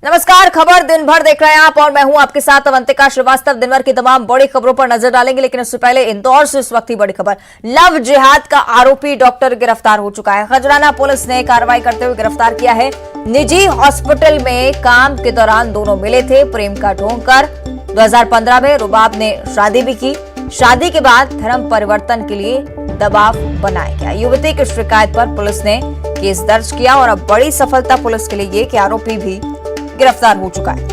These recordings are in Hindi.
नमस्कार, खबर दिन भर देख रहे हैं आप और मैं हूं आपके साथ अवंतिका श्रीवास्तव। दिन भर की तमाम बड़ी खबरों पर नजर डालेंगे, लेकिन उससे पहले इंदौर से इस वक्त की बड़ी खबर। लव जिहाद का आरोपी डॉक्टर गिरफ्तार हो चुका है। खजराना पुलिस ने कार्रवाई करते हुए गिरफ्तार किया है। निजी हॉस्पिटल में काम के दौरान दोनों मिले थे। प्रेम का ढोंग कर 2015 में रुबाब ने शादी भी की। शादी के बाद धर्म परिवर्तन के लिए दबाव बनाया गया। युवती की शिकायत पर पुलिस ने केस दर्ज किया और अब बड़ी सफलता पुलिस के लिए ये कि आरोपी भी गिरफ्तार हो चुका है।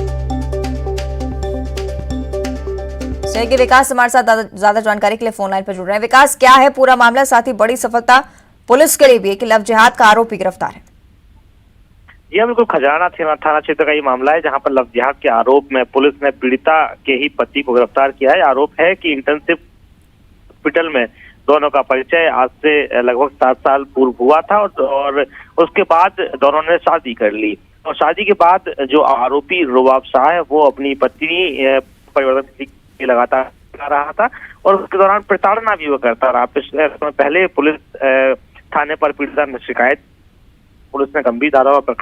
सहयोगी विकास हमारे साथ ज्यादा जानकारी के लिए फोन लाइन पर जुड़ रहे हैं। विकास, क्या है पूरा मामला, साथ ही बड़ी सफलता पुलिस के लिए भी है कि लव जिहाद का आरोपी गिरफ्तार है? जी बिल्कुल, खजराना थाना क्षेत्र का ये मामला है जहां पर लव जिहाद के आरोप में पुलिस ने पीड़िता के ही पति को गिरफ्तार किया है। आरोप है कि इंटर्नशिप हॉस्पिटल में दोनों का परिचय आज से लगभग 7 साल पूर्व हुआ था और उसके बाद दोनों ने शादी कर ली। और शादी के बाद जो आरोपी रुबाब शाह है वो अपनी पत्नी परिवर्तन के लगातार कर रहा था और उसके दौरान प्रताड़ना भी वो करता रहा। पहले पुलिस थाने पर पीड़िता ने शिकायत, पुलिस ने गंभीर धाराओं पर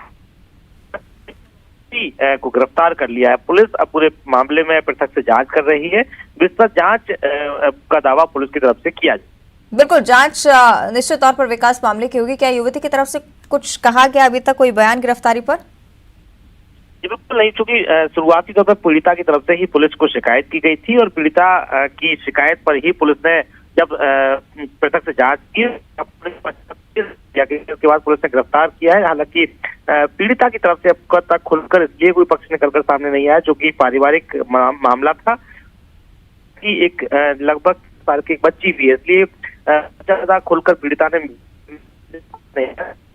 को गिरफ्तार कर लिया है। पुलिस अब पूरे मामले में पृथक से जांच कर रही है। विस्तृत जांच का दावा पुलिस की तरफ से किया जाए। बिल्कुल, जांच निश्चित तौर पर विकास मामले की होगी। क्या युवती की तरफ से कुछ कहा गया अभी तक, कोई बयान गिरफ्तारी पर? बिल्कुल नहीं, चूंकि शुरुआती तौर पर पीड़िता की तरफ से ही पुलिस को शिकायत की गई थी और पीड़िता की शिकायत पर ही पुलिस ने जब पृथक से जांच की उसके बाद पुलिस ने गिरफ्तार किया है। हालांकि पीड़िता की तरफ से अब तक खुलकर इसलिए कोई पक्ष निकलकर सामने नहीं आया, जो कि पारिवारिक मामला था कि एक लगभग साल की एक बच्ची भी है, इसलिए ज्यादा खुलकर पीड़िता ने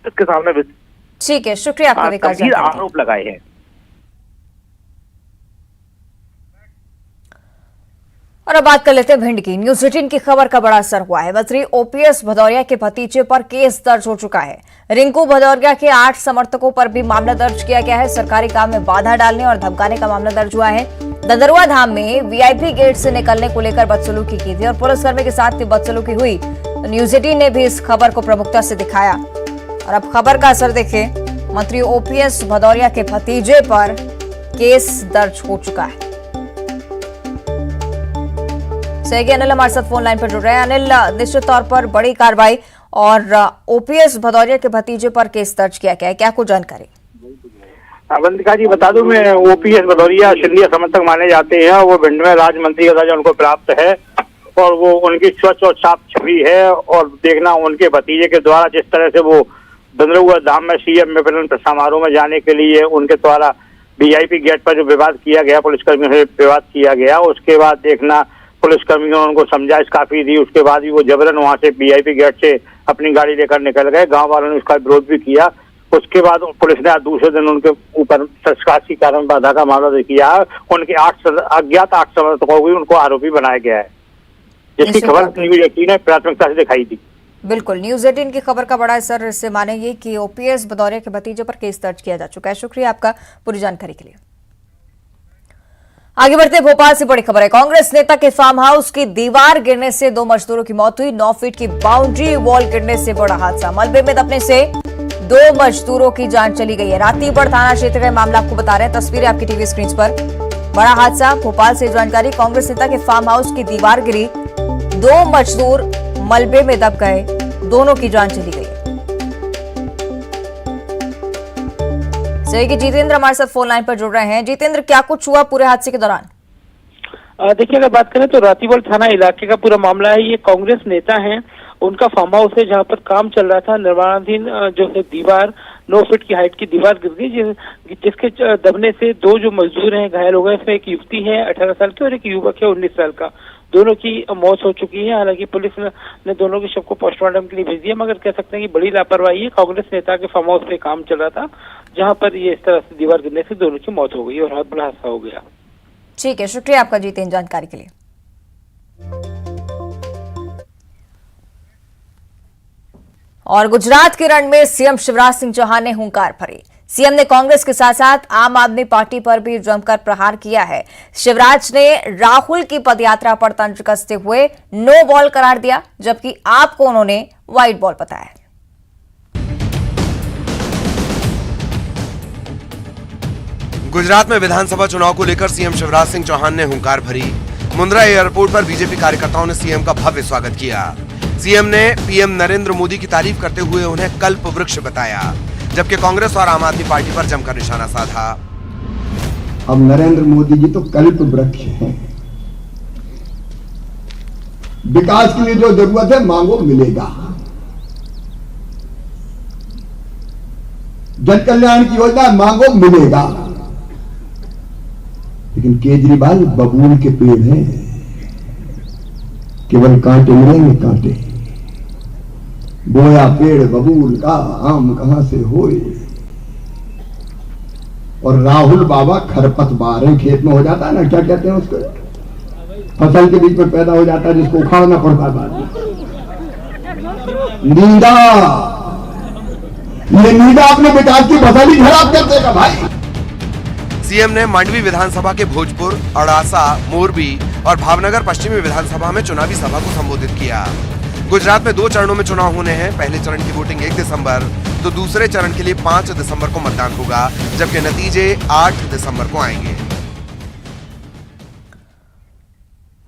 इसके सामने ठीक है, शुक्रिया आपका विकास, गंभीर आरोप लगाए हैं। और अब बात कर लेते हैं भिंड की। न्यूज 18 की खबर का बड़ा असर हुआ है। मंत्री ओपीएस भदौरिया के भतीजे पर केस दर्ज हो चुका है। रिंकू भदौरिया के 8 समर्थकों पर भी मामला दर्ज किया गया है। सरकारी काम में बाधा डालने और धमकाने का मामला दर्ज हुआ है। ददरुआ धाम में वीआईपी गेट से निकलने को लेकर बदसलूकी की थी और पुलिसकर्मी के साथ बदसलूकी हुई। न्यूज 18 ने भी इस खबर को प्रमुखता से दिखाया और अब खबर का असर देखें। मंत्री ओपीएस भदौरिया के भतीजे पर केस दर्ज हो चुका है। सहयोगी अनिल हमारे साथ फोन लाइन पर जुड़ रहे हैं। अनिल, निश्चित तौर पर बड़ी कार्रवाई और ओपीएस भदौरिया के भतीजे पर केस दर्ज किया गया है, क्या कुछ जानकारी? अवंतिका जी, बता दूं मैं, ओपीएस भदौरिया सिंधिया समर्थक माने जाते हैं। वो भिंड में राज्य मंत्री का दर्जा उनको प्राप्त है और वो उनकी स्वच्छ और साफ छवि है। और देखना उनके भतीजे के द्वारा जिस तरह से वो ददरुआ धाम में सीएम विपणन समारोह में जाने के लिए उनके द्वारा वीआईपी गेट पर जो विवाद किया गया, पुलिसकर्मियों से विवाद किया गया, उसके बाद देखना पुलिसकर्मियों ने उनको समझाइश काफी दी। उसके बाद भी वो जबरन वहां से वीआईपी गेट से अपनी गाड़ी लेकर निकल गए। गांव वालों ने उसका विरोध भी किया। उसके बाद पुलिस ने आज दूसरे दिन उनके ऊपर तस्करी कारण बाधा का मामला किया। उनके 8 अज्ञात 8 समर्थकों को भी उनको आरोपी बनाया गया है, जिसकी खबर न्यूज 18 ने प्राथमिकता से दिखाई थी। बिल्कुल, न्यूज 18 की खबर का बड़ा असर इससे मानेंगे कि ओपीएस भदौरिया के भतीजे पर केस दर्ज किया जा चुका है। शुक्रिया आपका पूरी जानकारी के लिए। आगे बढ़ते भोपाल से बड़ी खबर है। कांग्रेस नेता के फार्म हाउस की दीवार गिरने से 2 मजदूरों की मौत हुई। 9 फीट की बाउंड्री वॉल गिरने से बड़ा हादसा। मलबे में दबने से 2 मजदूरों की जान चली गई है। रातीपड़ थाना क्षेत्र का मामला आपको बता रहे हैं, तस्वीरें आपकी टीवी स्क्रीन पर। बड़ा हादसा भोपाल से जानकारी। कांग्रेस नेता के फार्म हाउस की दीवार गिरी, 2 मजदूर मलबे में दब गए, दोनों की जान चली गई। सहयोगी जितेंद्र हमारे साथ फोन लाइन पर जुड़ रहे हैं। जितेंद्र, क्या कुछ हुआ पूरे हादसे के दौरान? देखिए, अगर बात करें तो रातीपड़ थाना इलाके का पूरा मामला है। ये कांग्रेस नेता हैं, उनका फार्म हाउस है जहां पर काम चल रहा था। निर्माणाधीन जो है दीवार 9 फीट की हाइट की दीवार गिर गई, जिसके दबने से 2 जो मजदूर हैं घायल हो गए। इसमें एक युवती है 18 साल की और एक युवक है 19 साल का। दोनों की मौत हो चुकी है। हालांकि पुलिस ने दोनों के शव को पोस्टमार्टम के लिए भेज दिया, मगर कह सकते हैं कि बड़ी लापरवाही है। कांग्रेस नेता के फार्म हाउस पे काम चल रहा था जहां पर ये इस तरह से दीवार गिरने से दोनों की मौत हो गई और बहुत बड़ा हादसा हो गया। ठीक है, शुक्रिया आपका जितेंद्र जानकारी के लिए। और गुजरात के रण में सीएम शिवराज सिंह चौहान ने हुंकार भरी। सीएम ने कांग्रेस के साथ साथ आम आदमी पार्टी पर भी जमकर प्रहार किया है। शिवराज ने राहुल की पदयात्रा पर तंज कसते हुए नो बॉल करार दिया, जबकि आप को उन्होंने व्हाइट बॉल बताया। गुजरात में विधानसभा चुनाव को लेकर सीएम शिवराज सिंह चौहान ने हुंकार भरी। मुंद्रा एयरपोर्ट पर बीजेपी कार्यकर्ताओं ने सीएम का भव्य स्वागत किया। सीएम ने पीएम नरेंद्र मोदी की तारीफ करते हुए उन्हें कल्प वृक्ष बताया, जबकि कांग्रेस और आम आदमी पार्टी पर जमकर निशाना साधा। अब नरेंद्र मोदी जी तो कल्प वृक्ष हैं। विकास के लिए जो जरूरत है मांगो मिलेगा। जन कल्याण की योजना मांगो मिलेगा। लेकिन केजरीवाल बबूल के पेड़ हैं, केवल कांटे मिलेंगे कांटे। बोया पेड़ बबूल का आम कहां से होए। और राहुल बाबा खरपतवार हैं, खेत में हो जाता है ना, क्या कहते हैं उसको, फसल के बीच में पैदा हो जाता है जिसको उखाड़ना पड़ता है बाद में। नींदा, ये नींदा अपने विकास की फसल ही खराब कर देगा भाई। सीएम ने मांडवी विधानसभा के भोजपुर, अड़ासा, मोरबी और भावनगर पश्चिमी विधानसभा में चुनावी सभा को संबोधित किया। गुजरात में 2 चरणों में चुनाव होने हैं। पहले चरण की वोटिंग 1 दिसंबर तो दूसरे चरण के लिए 5 दिसंबर को मतदान होगा, जबकि नतीजे 8 दिसंबर को आएंगे।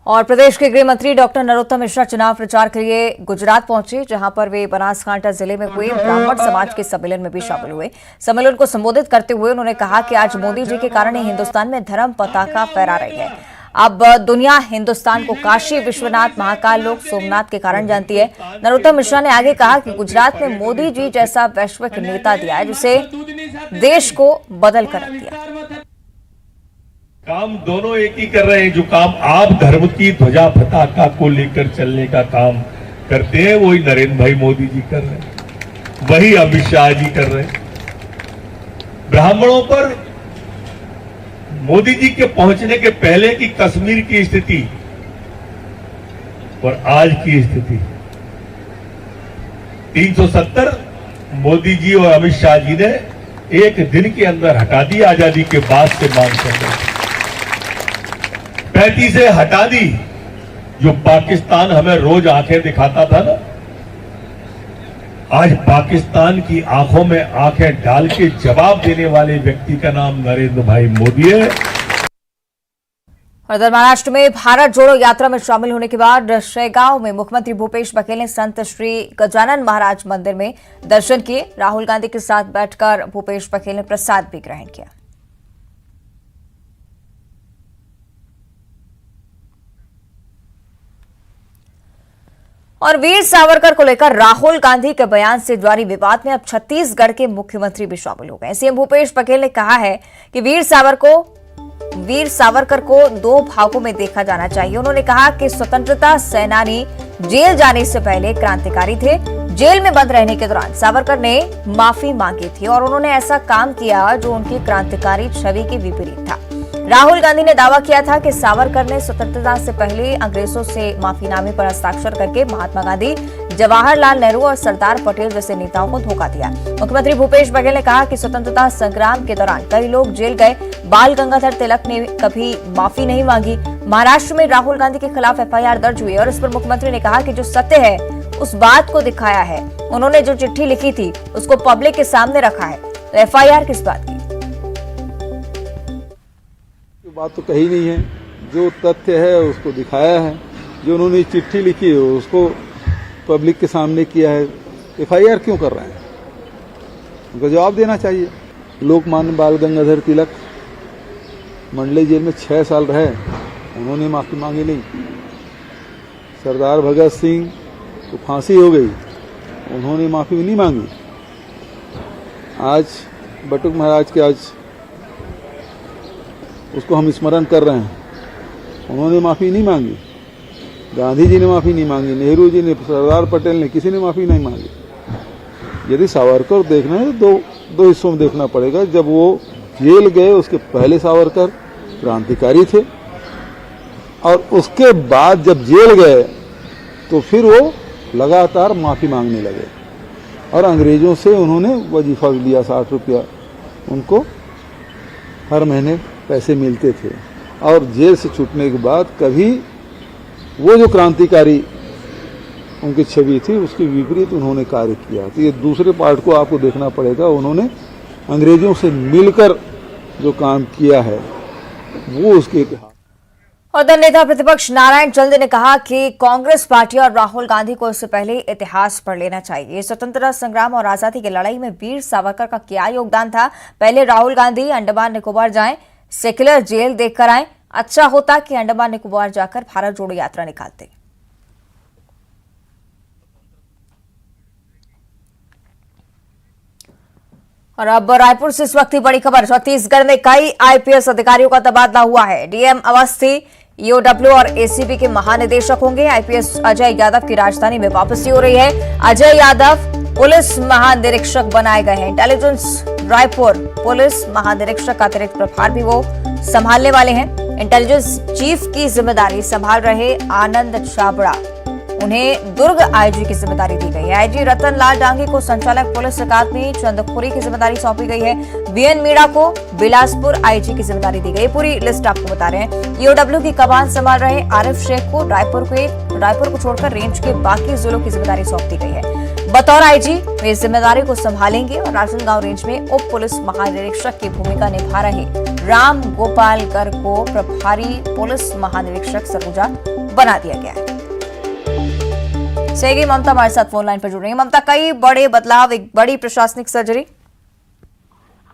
और प्रदेश के गृह मंत्री डॉक्टर नरोत्तम मिश्रा चुनाव प्रचार के लिए गुजरात पहुंचे, जहां पर वे बनासकांठा जिले में हुए ब्राह्मण समाज के सम्मेलन में भी शामिल हुए। सम्मेलन को संबोधित करते हुए उन्होंने कहा कि आज मोदी जी के कारण ही हिंदुस्तान में धर्म पताका फहरा रही है। अब दुनिया हिंदुस्तान को काशी विश्वनाथ महाकाल लोक सोमनाथ के कारण जानती है। नरोत्तम मिश्रा ने आगे कहा कि गुजरात में मोदी जी जैसा वैश्विक नेता दिया है, जिसे देश को बदल कर रख दिया। काम दोनों एक ही कर रहे हैं। जो काम आप धर्म की ध्वजा पताका को लेकर चलने का काम करते हैं, वही नरेंद्र भाई मोदी जी कर रहे हैं, वही अमित शाह जी कर रहे हैं। ब्राह्मणों पर मोदी जी के पहुंचने के पहले की कश्मीर की स्थिति और आज की स्थिति 370 मोदी जी और अमित शाह जी ने एक दिन के अंदर हटा दी। आजादी के बाद से मांग कर रहे 35 से हटा दी। जो पाकिस्तान हमें रोज आंखें दिखाता था ना, आज पाकिस्तान की आंखों में आंखें डाल के जवाब देने वाले व्यक्ति का नाम नरेंद्र भाई मोदी है। और महाराष्ट्र में भारत जोड़ो यात्रा में शामिल होने के बाद शेगांव में मुख्यमंत्री भूपेश बघेल ने संत श्री गजानन महाराज मंदिर में दर्शन किए। राहुल गांधी के साथ बैठकर भूपेश बघेल ने प्रसाद भी ग्रहण किया। और वीर सावरकर को लेकर राहुल गांधी के बयान से जारी विवाद में अब छत्तीसगढ़ के मुख्यमंत्री भी शामिल हो गए। सीएम भूपेश बघेल ने कहा है कि वीर सावरकर को 2 भागों में देखा जाना चाहिए। उन्होंने कहा कि स्वतंत्रता सेनानी जेल जाने से पहले क्रांतिकारी थे। जेल में बंद रहने के दौरान सावरकर ने माफी मांगी थी और उन्होंने ऐसा काम किया जो उनकी क्रांतिकारी छवि के विपरीत था। राहुल गांधी ने दावा किया था कि सावरकर ने स्वतंत्रता से पहले अंग्रेजों से माफीनामे पर हस्ताक्षर करके महात्मा गांधी, जवाहरलाल नेहरू और सरदार पटेल जैसे नेताओं को धोखा दिया। मुख्यमंत्री भूपेश बघेल ने कहा कि स्वतंत्रता संग्राम के दौरान कई लोग जेल गए। बाल गंगाधर तिलक ने कभी माफी नहीं मांगी। महाराष्ट्र में राहुल गांधी के खिलाफ एफआईआर दर्ज हुई और इस पर मुख्यमंत्री ने कहा कि जो सत्य है उस बात को दिखाया है। उन्होंने जो चिट्ठी लिखी थी उसको पब्लिक के सामने रखा है, तो एफआईआर किस बात की? बात तो कही नहीं है। जो तथ्य है उसको दिखाया है। जो उन्होंने चिट्ठी लिखी है उसको पब्लिक के सामने किया है। एफआईआर क्यों कर रहे हैं? उनको जवाब देना चाहिए। लोकमान्य बाल गंगाधर तिलक मंडले जेल में 6 साल रहे, उन्होंने माफी मांगी नहीं। सरदार भगत सिंह को फांसी हो गई, उन्होंने माफी नहीं मांगी। आज बटुक महाराज के आज उसको हम स्मरण कर रहे हैं, उन्होंने माफी नहीं मांगी। गांधी जी ने माफी नहीं मांगी, नेहरू जी ने, सरदार पटेल ने, किसी ने माफी नहीं मांगी। यदि सावरकर देखना है तो दो हिस्सों में देखना पड़ेगा। जब वो जेल गए उसके पहले सावरकर क्रांतिकारी थे और उसके बाद जब जेल गए तो फिर वो लगातार माफी मांगने लगे और अंग्रेजों से उन्होंने वजीफा लिया। 60 रुपया उनको हर महीने पैसे मिलते थे और जेल से छूटने के बाद कभी वो जो क्रांतिकारी उनकी छवि थी उसके विपरीत उन्होंने कार्य किया। तो ये दूसरे पार्ट को आपको देखना पड़ेगा। उन्होंने अंग्रेजों से मिलकर जो काम किया है वो उसके इतिहास। उधर नेता प्रतिपक्ष नारायण चंद ने कहा कि कांग्रेस पार्टी और राहुल गांधी को इससे पहले इतिहास पढ़ लेना चाहिए। स्वतंत्रता संग्राम और आजादी की लड़ाई में वीर सावरकर का क्या योगदान था। पहले राहुल गांधी अंडमान निकोबार जाएं, सेक्युलर जेल देखकर आए। अच्छा होता कि अंडमान निकोबार जाकर भारत जोड़ो यात्रा निकालते। और अब रायपुर से इस वक्त की बड़ी खबर। छत्तीसगढ़ में कई आईपीएस अधिकारियों का तबादला हुआ है। डीएम अवस्थी ईओडब्ल्यू और एसीबी के महानिदेशक होंगे। आईपीएस अजय यादव की राजधानी में वापसी हो रही है। अजय यादव पुलिस महानिरीक्षक बनाए गए हैं। इंटेलिजेंस रायपुर पुलिस महानिरीक्षक का अतिरिक्त प्रभार भी वो संभालने वाले हैं। इंटेलिजेंस चीफ की जिम्मेदारी संभाल रहे आनंद छाबड़ा, उन्हें दुर्ग आईजी की जिम्मेदारी दी गई है। आईजी रतन लाल डांगी को संचालक पुलिस अकादमी चंदखुरी की जिम्मेदारी सौंपी गई है। बीएन मीणा को बिलासपुर आईजी की जिम्मेदारी दी गई। पूरी लिस्ट आपको बता रहे हैं। ईओडब्ल्यू की कमान संभाल रहे आरिफ शेख को रायपुर को छोड़कर रेंज के बाकी जिलों की जिम्मेदारी सौंप दी गई है। बतौर आईजी वे इस जिम्मेदारी को संभालेंगे और राजनांदगांव रेंज में उप पुलिस महानिरीक्षक की भूमिका निभा रहे राम गोपाल गर्ग को प्रभारी पुलिस महानिरीक्षक सरोजा बना दिया गया है। सेगी ममता हमारे साथ फोन लाइन पर जुड़ रही है। ममता, कई बड़े बदलाव, एक बड़ी प्रशासनिक सर्जरी।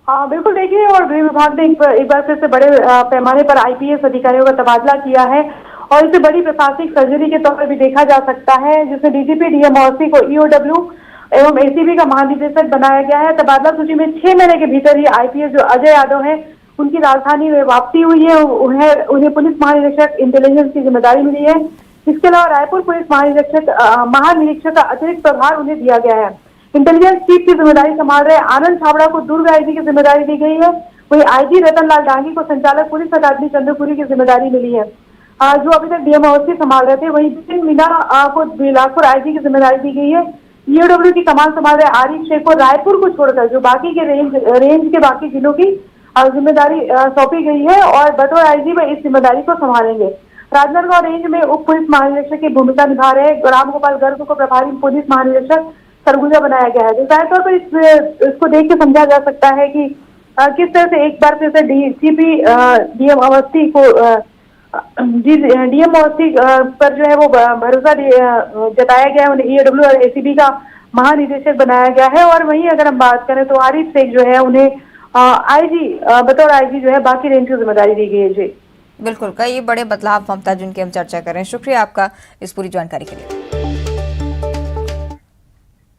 हाँ बिल्कुल, देखिए और गृह विभाग ने एक बार फिर से बड़े पैमाने पर आईपीएस अधिकारियों का तबादला किया है और इसे बड़ी प्रशासनिक सर्जरी के तौर पर भी देखा जा सकता है, जिसमें डीजीपी डीएम अवस्थी को ईओडब्ल्यू एवं एसीबी का महानिदेशक बनाया गया है। तबादला सूची में 6 महीने के भीतर ही आईपीएस जो अजय यादव है उनकी राजधानी में वापसी हुई है। उन्हें पुलिस महानिरीक्षक इंटेलिजेंस की जिम्मेदारी मिली है। इसके अलावा रायपुर पुलिस महानिरीक्षक का अतिरिक्त प्रभार उन्हें दिया गया है। इंटेलिजेंस चीफ की जिम्मेदारी संभाल रहे आनंद छाबड़ा को दुर्ग आईजी की जिम्मेदारी दी गई है। वही आईजी रतन लाल डांगी को संचालक पुलिस अकादमी चंद्रपुरी की जिम्मेदारी मिली है, जो अभी तक डीएम अवस्थी संभाल रहे थे। वही बीएन मीणा को बिलासपुर आईजी की जिम्मेदारी दी गई है। ईओडब्ल्यू की कमान संभाल रहे आरिफ शेख को रायपुर को छोड़कर जो बाकी के रेंज के बाकी जिलों की जिम्मेदारी सौंपी गई है और बतौर आईजी वे इस जिम्मेदारी को संभालेंगे। राजनांदगांव रेंज में उप पुलिस महानिरीक्षक की भूमिका निभा रहे राम गोपाल गर्ग को प्रभारी पुलिस महानिरीक्षक सरगुजा बनाया गया है। जाहिर तौर पर इसको देख के समझा जा सकता है कि किस तरह से एक बार फिर से डीजीपी डीएम अवस्थी को डीएम अवस्थी पर जो है वो भरोसा जताया गया है। उन्हें ईओडब्ल्यू और एसीबी का महानिदेशक बनाया गया है। और वहीं अगर हम बात करें तो आरिफ शेख जो है उन्हें आईजी बतौर आईजी जो है बाकी रेंज की जिम्मेदारी दी गई है। जी बिल्कुल, कई बड़े बदलाव ममता जिनकी हम चर्चा कर रहे हैं। शुक्रिया आपका इस पूरी जानकारी के लिए।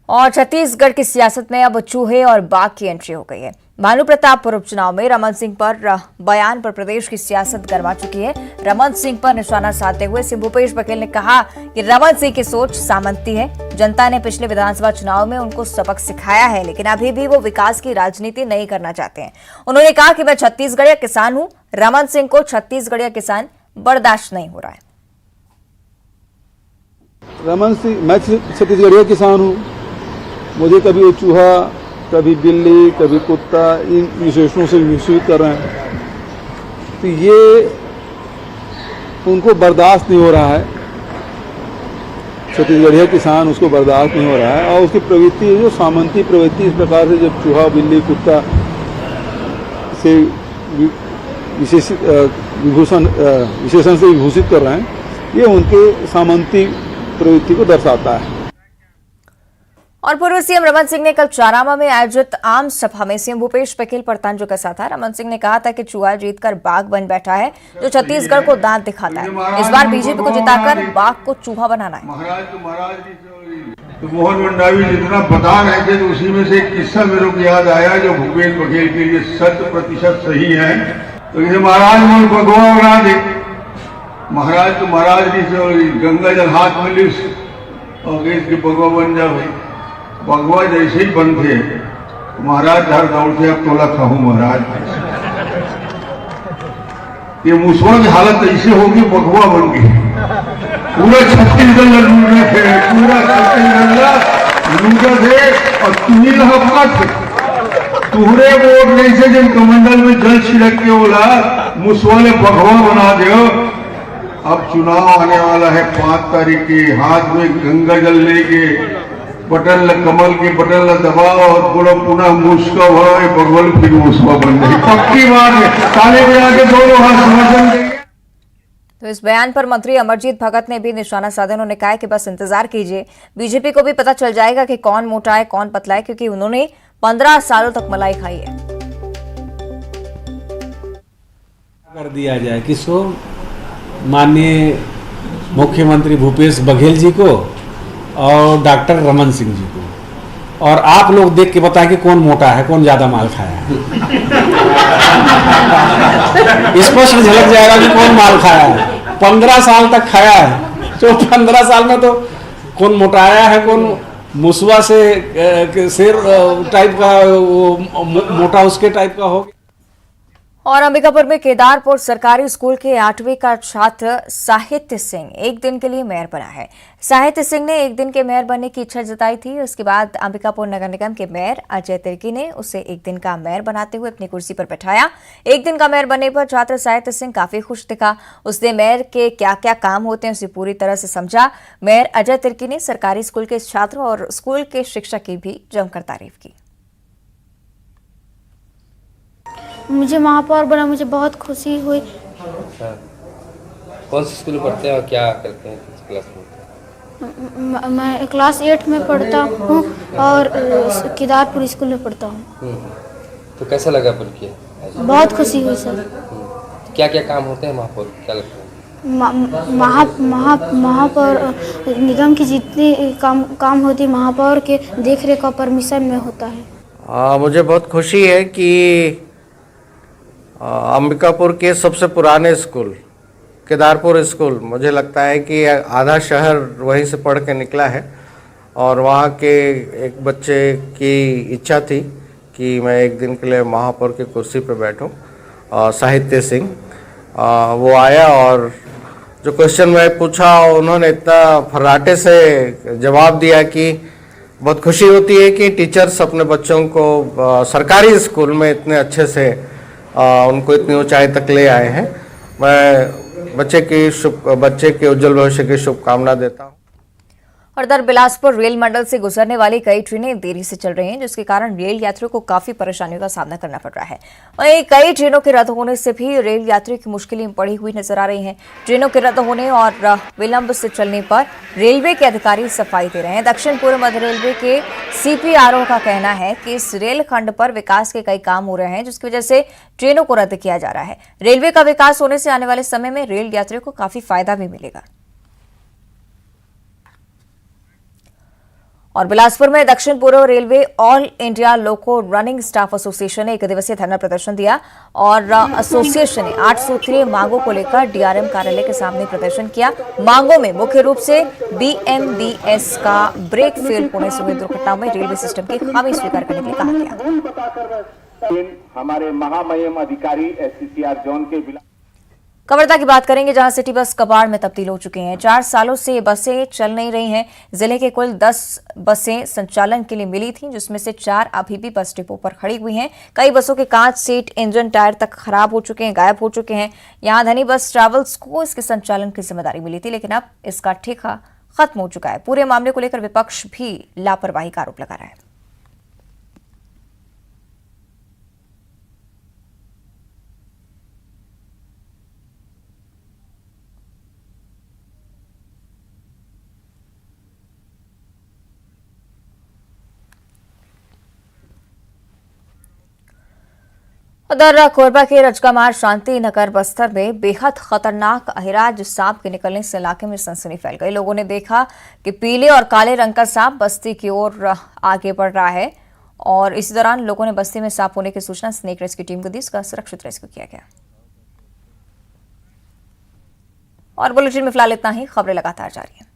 और छत्तीसगढ़ की सियासत में अब चूहे और बाघ की एंट्री हो गई है। भानु प्रतापपुर उपचुनाव में रमन सिंह पर बयान पर प्रदेश की सियासत गरमा चुकी है। रमन सिंह पर निशाना साधते हुए सीएम भूपेश बघेल ने कहा कि रमन सिंह की सोच सामंती है। जनता ने पिछले विधानसभा चुनाव में उनको सबक सिखाया है, लेकिन अभी भी वो विकास की राजनीति नहीं करना चाहते हैं। उन्होंने कहा कि मैं छत्तीसगढ़िया किसान हूं। रमन सिंह को छत्तीसगढ़िया किसान बर्दाश्त नहीं हो रहा है। रमन सिंह, मैं छत्तीसगढ़िया किसान हूँ। मुझे कभी वो चूहा, कभी बिल्ली, कभी कुत्ता, इन विशेषणों से विभूषित कर रहे हैं, तो ये उनको बर्दाश्त नहीं हो रहा है। छत्तीसगढ़िया किसान उसको बर्दाश्त नहीं हो रहा है और उसकी प्रवृत्ति जो सामंती प्रवृत्ति, इस प्रकार से जब चूहा, बिल्ली, कुत्ता से विशेषण से विभूषित कर रहे हैं, ये उनके सामंती प्रवृत्ति को दर्शाता है। और पूर्व सीएम रमन सिंह ने कल चारामा में आयोजित आम सभा में सीएम भूपेश बघेल पर तंज कसा था। रमन सिंह ने कहा था कि चूहा जीतकर बाघ बन बैठा है, जो छत्तीसगढ़ को दांत दिखाता है। इस बार बीजेपी को जिताकर बाघ को चूहा बनाना है। तो मोहन मंडावी जितना बता रहे थे, तो उसी में से एक किस्सा मेरे को याद आया जो भूपेश बघेल के लिए 100% सही है। तो जैसे महाराज मोल भगवा बना दे, महाराज तो महाराज जी गंगा जल हाथ में लिस और गैस के भगवा बन जाए। भगवा जैसे ही बनते महाराज हर दौड़ते, अब तोला खाऊं महाराज। ये मुसवा की हालत ऐसे होगी, भगवा बन गई। पूरा छत्तीसगढ़ लूटे थे, पूरा छत्तीसगढ़ लूटे थे और तुम्ही थे। तुहरे वोट नहीं से जब कमंडल में जल छिड़क के बोला मुसवा ने भगवा बना दो। अब चुनाव आने वाला है 5 तारीख के, हाथ में गंगा जल लेके बटन कमल के बटन दबाओ और पूरा पुनः मुस्का भरो, भगवान फिर मुस्का बन गई। पक्की बात है, ताली बजा के दोनों हाथ समर्थन देंगे। तो इस बयान पर मंत्री अमरजीत भगत ने भी निशाना साधा। उन्होंने कहा कि बस इंतजार कीजिए, बीजेपी को भी पता चल जाएगा कि कौन मोटा है कौन पतला है, क्योंकि उन्होंने 15 सालों तक मलाई खाई है। कर दिया जाए किसको, माननीय मुख्यमंत्री भूपेश बघेल जी को और डॉक्टर रमन सिंह जी को, और आप लोग देख के बताएं कि कौन मोटा है कौन ज्यादा माल खाया है। स्पष्ट झलक जाएगा कि कौन माल खाया है। 15 साल तक खाया है, तो 15 साल में तो कौन मोटाया है, कौन मुसवा से शेर टाइप का वो मोटा उसके टाइप का हो। और अंबिकापुर में केदारपुर सरकारी स्कूल के 8वीं का छात्र साहित्य सिंह एक दिन के लिए मेयर बना है। साहित्य सिंह ने एक दिन के मेयर बनने की इच्छा जताई थी। उसके बाद अंबिकापुर नगर निगम के मेयर अजय तिर्की ने उसे एक दिन का मेयर बनाते हुए अपनी कुर्सी पर बैठाया। एक दिन का मेयर बनने पर छात्र साहित्य सिंह काफी खुश दिखा। उसने मेयर के क्या क्या काम होते हैं उसे पूरी तरह से समझा। मेयर अजय तिर्की ने सरकारी स्कूल के छात्रों और स्कूल के शिक्षक की भी जमकर तारीफ की। मुझे महापौर बना, मुझे बहुत खुशी हुई। अच्छा, कौन से स्कूल में पढ़ते हैं और क्या करते हैं, किस क्लास में? मैं क्लास 8 में पढ़ता हूँ और केदारपुर स्कूल में पढ़ता हूँ। तो कैसा लगा बोल के? बहुत खुशी हुई सर। क्या क्या काम होते हैं महापौर, क्या लगता है? महापौर निगम की जितनी काम होती है महापौर के देखरेख और परमिशन में होता है। मुझे बहुत खुशी है कि अंबिकापुर के सबसे पुराने स्कूल केदारपुर स्कूल, मुझे लगता है कि आधा शहर वहीं से पढ़ के निकला है, और वहाँ के एक बच्चे की इच्छा थी कि मैं एक दिन के लिए महापौर की कुर्सी पर बैठूं। साहित्य सिंह वो आया और जो क्वेश्चन मैं पूछा उन्होंने इतना फर्राटे से जवाब दिया कि बहुत खुशी होती है कि टीचर्स अपने बच्चों को सरकारी स्कूल में इतने अच्छे से उनको इतनी ऊंचाई तक ले आए हैं। मैं बच्चे के उज्जवल भविष्य की शुभकामना देता हूं। और इधर बिलासपुर रेल मंडल से गुजरने वाली कई ट्रेनें देरी से चल रही हैं, जिसके कारण रेल यात्रियों को काफी परेशानियों का सामना करना पड़ रहा है। वहीं कई ट्रेनों के रद्द होने से भी रेल यात्रियों की मुश्किलें बढ़ी हुई नजर आ रही हैं। ट्रेनों के रद्द होने और विलंब से चलने पर रेलवे के अधिकारी सफाई दे रहे हैं। दक्षिण पूर्व मध्य रेलवे के CPRO का कहना है कि इस रेल खंड पर विकास के कई काम हो रहे हैं, जिसकी वजह से ट्रेनों को रद्द किया जा रहा है। रेलवे का विकास होने से आने वाले समय में रेल यात्रियों को काफी फायदा भी मिलेगा। और बिलासपुर में दक्षिण पूर्व रेलवे ऑल इंडिया लोको रनिंग स्टाफ एसोसिएशन ने एक दिवसीय धरना प्रदर्शन दिया और एसोसिएशन ने 8 सूत्रीय मांगों को लेकर DRM कार्यालय के सामने प्रदर्शन किया। मांगों में मुख्य रूप से BMDS का ब्रेक फेल होने से हुई दुर्घटनाओं में रेलवे सिस्टम की खामी स्वीकार करने के लिए कहा गया। हमारे महामहिम अधिकारी SCCR जोन के कवर्धा की बात करेंगे, जहां सिटी बस कबाड़ में तब्दील हो चुके हैं। 4 सालों से ये बसें चल नहीं रही हैं। जिले के कुल 10 बसें संचालन के लिए मिली थीं, जिसमें से 4 अभी भी बस डिपो पर खड़ी हुई हैं। कई बसों के कांच, सीट, इंजन, टायर तक खराब हो चुके हैं, गायब हो चुके हैं। यहां धनी बस ट्रैवल्स को इसके संचालन की जिम्मेदारी मिली थी, लेकिन अब इसका ठेका खत्म हो चुका है। पूरे मामले को लेकर विपक्ष भी लापरवाही का आरोप लगा रहा है। उधर कोरबा के रजकामार शांति नगर बस्तर में बेहद खतरनाक अहिराज सांप के निकलने से इलाके में सनसनी फैल गई। लोगों ने देखा कि पीले और काले रंग का सांप बस्ती की ओर आगे बढ़ रहा है और इसी दौरान लोगों ने बस्ती में सांप होने की सूचना स्नेक रेस्क्यू टीम को दी। इसका सुरक्षित रेस्क्यू किया गया। और बुलेटिन में फिलहाल इतना ही। खबरें लगातार जारी हैं।